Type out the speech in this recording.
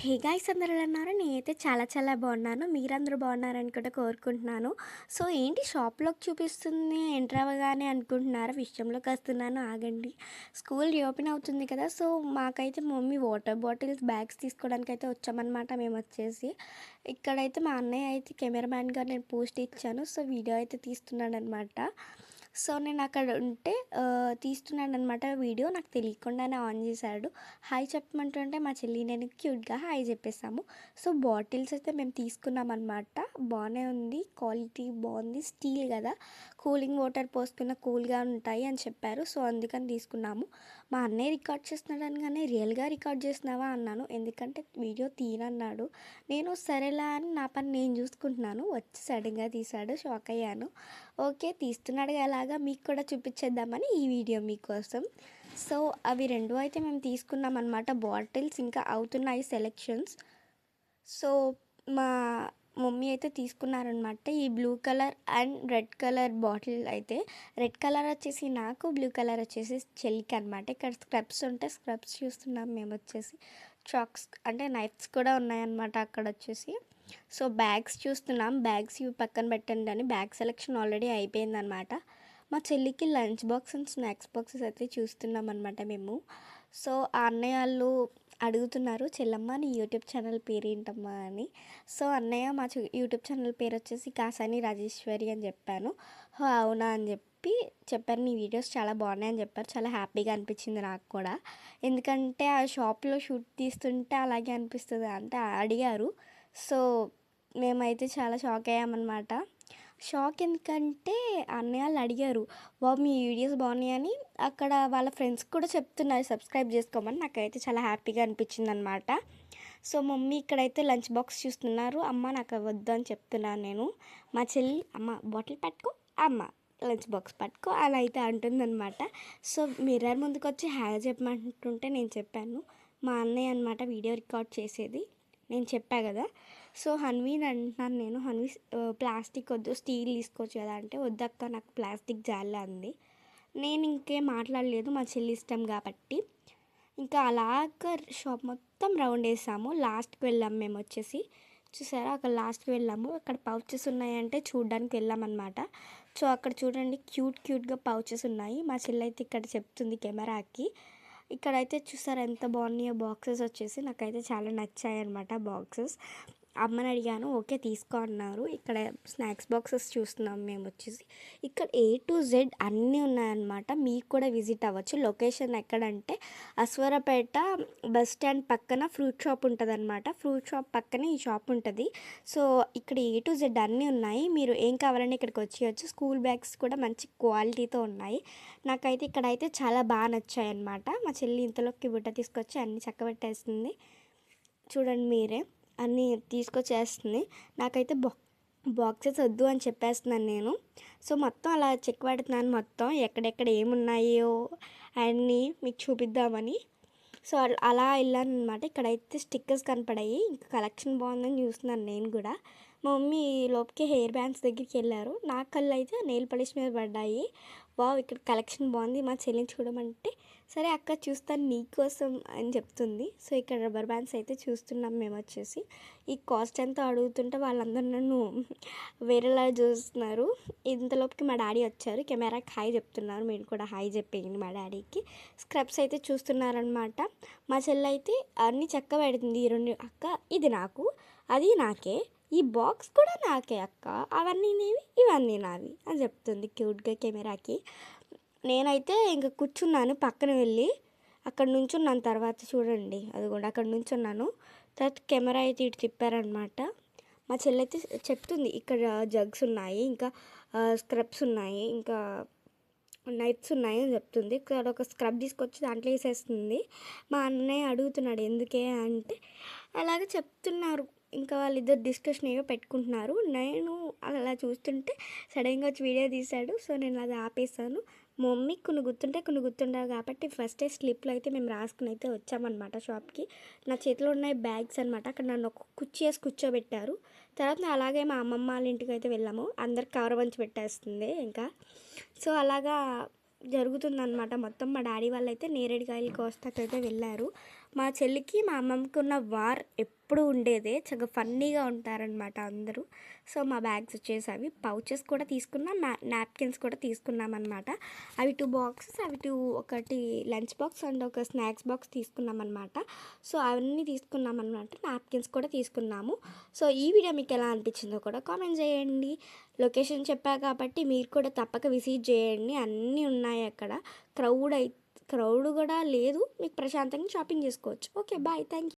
Hey guys అందరూ ఎలా ఉన్నారు? నేనైతే చాలా చాలా బాగున్నాను. మీరందరూ బాగున్నారని కూడా కోరుకుంటున్నాను. సో ఏంటి షాప్‌లోకి చూపిస్తుంది ఎంటర్ అవ్వగానే అనుకుంటున్నారా? విషయంలోకి వస్తున్నాను ఆగండి. స్కూల్ రీఓపెన్ అవుతుంది కదా! సో మాకైతే మమ్మీ వాటర్ బాటిల్స్, బ్యాగ్స్ తీసుకోవడానికైతే వచ్చామనమాట మేమొచ్చేసి. ఇక్కడైతే మా అన్నయ్య అయితే కెమెరామ్యాన్‌గా నేను పోస్ట్ ఇచ్చాను. సో వీడియో అయితే తీస్తున్నాడనమాట. సో నేను అక్కడ ఉంటే తీస్తున్నాడనమాట వీడియో. నాకు తెలియకుండానే ఆన్ చేశాడు. హాయ్ చెప్పమంటుంటే మా చెల్లి నేను క్యూట్‌గా హాయ్ చెప్పేసాము. సో బాటిల్స్ అయితే మేము తీసుకున్నామన్నమాట. బానే ఉంది. క్వాలిటీ బావుంది. స్టీల్ గదా! కూలింగ్ వాటర్ పోసుకున్న కూల్‌గా ఉంటాయి అని చెప్పారు. సో అందుకని తీసుకున్నాము. మా అన్నయ్య రికార్డ్ చేస్తున్నాడు అనగానే రియల్‌గా రికార్డ్ చేస్తున్నావా అన్నాను. ఎందుకంటే వీడియో తీయనన్నాడు. నేను సరేలా అని నా పని నేను చూసుకుంటున్నాను. వచ్చి సడన్‌గా తీశాడు. షాక్ అయ్యాను. ఓకే తీస్తున్నాడుగా ఎలాగా మీకు కూడా చూపించేద్దామని ఈ వీడియో మీకోసం. సో అవి 2 అయితే మేము తీసుకున్నామన్నమాట. బాటిల్స్ ఇంకా అవుతున్నాయి సెలెక్షన్స్. సో మా మమ్మీ అయితే తీసుకున్నారనమాట. ఈ blue colour and red colour bottle అయితే రెడ్ కలర్ వచ్చేసి నాకు, బ్లూ కలర్ వచ్చేసి చెల్లికి అనమాట. ఇక్కడ స్క్రబ్స్ ఉంటే స్క్రబ్స్ చూస్తున్నాం మేము వచ్చేసి. చాక్స్ అంటే నైఫ్స్ కూడా ఉన్నాయన్నమాట అక్కడ వచ్చేసి. సో బ్యాగ్స్ చూస్తున్నాం. బ్యాగ్స్ ఇవి పక్కన పెట్టండి అని బ్యాగ్ సెలెక్షన్ ఆల్రెడీ అయిపోయిందనమాట. మా చెల్లికి lunch box and snacks boxes అయితే చూస్తున్నాం అనమాట మేము. సో ఆ అన్నయ్య వాళ్ళు అడుగుతున్నారు, చెల్లమ్మ నీ యూట్యూబ్ ఛానల్ పేరు ఏంటమ్మా అని. సో అన్నయ్య మా యూట్యూబ్ ఛానల్ పేరు వచ్చేసి కాసాని రాజేశ్వరి అని చెప్పాను. అవునా అని చెప్పారు. నీ వీడియోస్ చాలా బాగున్నాయి అని చెప్పారు. చాలా హ్యాపీగా అనిపించింది నాకు కూడా. ఎందుకంటే ఆ షాప్లో షూట్ తీస్తుంటే అలాగే అనిపిస్తుంది అంటే అడిగారు. సో మేమైతే చాలా షాక్ అయ్యామన్నమాట. షాక్ ఎందుకంటే అన్నయ్య వాళ్ళు అడిగారు, బాబు మీ వీడియోస్ బాగున్నాయని అక్కడ వాళ్ళ ఫ్రెండ్స్ కూడా చెప్తున్నారు సబ్స్క్రైబ్ చేసుకోమని. నాకైతే చాలా హ్యాపీగా అనిపించింది అనమాట. సో మమ్మీ ఇక్కడైతే లంచ్ బాక్స్ చూస్తున్నారు. అమ్మ నాకు వద్దు అని చెప్తున్నాను నేను. మా చెల్లి అమ్మ బాటిల్ పట్టుకో, అమ్మ లంచ్ బాక్స్ పట్టుకో అలా అయితే అంటుందన్నమాట. సో మిర్రర్ ముందుకు వచ్చి హాయ్ చెప్పమంటుంటే నేను చెప్పాను. మా అన్నయ్య అనమాట వీడియో రికార్డ్ చేసేది. నేను చెప్పా కదా. సో హన్వీని అంటున్నాను నేను. హన్వీ ప్లాస్టిక్ వద్దు స్టీల్ తీసుకోవచ్చు కదా అంటే వద్దక్క నాకు ప్లాస్టిక్ జాలే అంది. నేను ఇంకేం మాట్లాడలేదు, మా చెల్లి ఇష్టం కాబట్టి. ఇంకా అలాగ షాప్ మొత్తం రౌండ్ వేసాము. లాస్ట్కి వెళ్ళాము మేము వచ్చేసి. చూసారా అక్కడ లాస్ట్కి వెళ్ళాము. అక్కడ పౌచెస్ ఉన్నాయంటే చూడడానికి వెళ్ళామన్నమాట. సో అక్కడ చూడండి క్యూట్గా పౌచెస్ ఉన్నాయి. మా చెల్లి అయితే ఇక్కడ చెప్తుంది కెమెరాకి. ఇక్కడైతే చూసారా ఎంత బాగున్నాయో బాక్సెస్ వచ్చేసి. నాకైతే చాలా నచ్చాయి అనమాట బాక్సెస్. అమ్మని అడిగాను, ఓకే తీసుకో అన్నారు. ఇక్కడ స్నాక్స్ బాక్సెస్ చూస్తున్నాం మేము వచ్చేసి. ఇక్కడ A to Z అన్నీ ఉన్నాయన్నమాట. మీకు కూడా విజిట్ అవ్వచ్చు. లొకేషన్ ఎక్కడంటే అశ్వరపేట బస్ స్టాండ్ పక్కన ఫ్రూట్ షాప్ ఉంటుంది అనమాట. ఫ్రూట్ షాప్ పక్కనే ఈ షాప్ ఉంటుంది. సో ఇక్కడ A to Z అన్నీ ఉన్నాయి. మీరు ఏం కావాలంటే ఇక్కడికి వచ్చేయచ్చు. స్కూల్ బ్యాగ్స్ కూడా మంచి క్వాలిటీతో ఉన్నాయి. నాకైతే ఇక్కడైతే చాలా బాగా నచ్చాయి అనమాట. మా చెల్లి ఇంతలోకి బుట్ట తీసుకొచ్చి అన్నీ చక్కబెట్టేస్తుంది. చూడండి మీరే అన్నీ తీసుకొచ్చేస్తుంది. నాకైతే బాక్సెస్ వద్దు అని చెప్పేస్తున్నాను నేను. సో మొత్తం అలా చెక్ పెడుతున్నాను మొత్తం ఎక్కడెక్కడ ఏమున్నాయో అన్నీ మీకు చూపిద్దామని. సో అలా వెళ్ళాను అనమాట. ఇక్కడైతే స్టిక్కర్స్ కనపడాయి. ఇంకా కలెక్షన్ బాగుందని చూస్తున్నాను నేను కూడా. మా మమ్మీ లోపలికి హెయిర్ బ్యాండ్స్ దగ్గరికి వెళ్ళారు. నా కళ్ళు అయితే నెయిల్ పాలిష్ మీద పడ్డాయి. వావ్ ఇక్కడ కలెక్షన్ బాగుంది, మా చెల్లిని చూడమంటే సరే అక్క చూస్తాను నీకోసం అని చెప్తుంది. సో ఇక్కడ రబ్బర్ బ్యాండ్స్ అయితే చూస్తున్నాం మేము వచ్చేసి. ఈ కాస్ట్ ఎంతో అడుగుతుంటే వాళ్ళందరూ నన్ను వేరేలా చూస్తున్నారు. ఇంతలోపుకి మా డాడీ వచ్చారు. కెమెరాకి హాయ్ చెప్తున్నారు. మీరు కూడా హాయ్ చెప్పేయండి మా డాడీకి. స్క్రబ్స్ అయితే చూస్తున్నారనమాట. మా చెల్లి అయితే అన్నీ చక్క పెడుతుంది. ఈ రెండు అక్క ఇది నాకు, అది నాకే, ఈ బాక్స్ కూడా నాకే అక్క, అవన్నీ నీవి ఇవన్నీ నావి అని చెప్తుంది క్యూట్గా కెమెరాకి. నేనైతే ఇంకా కూర్చున్నాను పక్కన వెళ్ళి. అక్కడ నుంచున్నాను. తర్వాత చూడండి అది కూడా అక్కడ నుంచున్నాను. తర్వాత కెమెరా అయితే ఇటు తిప్పారనమాట. మా చెల్లి అయితే చెప్తుంది ఇక్కడ జగ్స్ ఉన్నాయి, ఇంకా స్క్రబ్స్ ఉన్నాయి, ఇంకా నైఫ్స్ ఉన్నాయి అని చెప్తుంది. ఇక్కడ ఒక స్క్రబ్ తీసుకొచ్చి దాంట్లో వేసేస్తుంది. మా అన్నయ్య అడుగుతున్నాడు ఎందుకే అంటే అలాగే చెప్తున్నారు. ఇంకా వాళ్ళిద్దరు డిస్కషన్ ఏవో పెట్టుకుంటున్నారు. నేను అలా చూస్తుంటే సడన్గా వచ్చి వీడియో తీశాడు. సో నేను అది ఆపేసాను. మా మమ్మీ కొన్ని గుర్తుంటే కొన్ని గుర్తుండవు కాబట్టి ఫస్ట్ స్లిప్లో అయితే మేము రాసుకుని అయితే వచ్చామన్నమాట షాప్కి. నా చేతిలో ఉన్నాయి బ్యాగ్స్ అనమాట. అక్కడ నన్ను ఒక కుర్చీ వేసి కూర్చోబెట్టారు. తర్వాత అలాగే మా అమ్మమ్మ వాళ్ళ ఇంటికి అయితే వెళ్ళాము. అందరికి కవర్ పంచి పెట్టేస్తుంది ఇంకా. సో అలాగా జరుగుతుందన్నమాట మొత్తం. మా డాడీ వాళ్ళు అయితే నేరేడుకాయలు కోస్తాకైతే వెళ్ళారు. మా చెల్లికి, మా అమ్మమ్మకి ఉన్న వార్ ఎప్పుడు ఉండేదే. చక్కగా ఫన్నీగా ఉంటారనమాట అందరూ. సో, మా బ్యాగ్స్ వచ్చేసి అవి. పౌచెస్ కూడా తీసుకున్నాం, నాప్కిన్స్ కూడా తీసుకున్నామనమాట. అవి 2 బాక్సెస్, ఒకటి లంచ్ బాక్స్ అండ్ ఒక స్నాక్స్ బాక్స్ తీసుకున్నామనమాట. సో, అవన్నీ తీసుకున్నామనమాట. నాప్కిన్స్ కూడా తీసుకున్నాము. సో, ఈ వీడియో మీకు ఎలా అనిపించిందో కూడా కామెంట్ చేయండి. లొకేషన్ చెప్పా కాబట్టి మీరు కూడా తప్పక విజిట్ చేయండి. అన్నీ ఉన్నాయి అక్కడ. క్రౌడ్ కూడా లేదు. మీకు ప్రశాంతంగా షాపింగ్ చేసుకోవచ్చు. ఓకే. బాయ్. Thank you.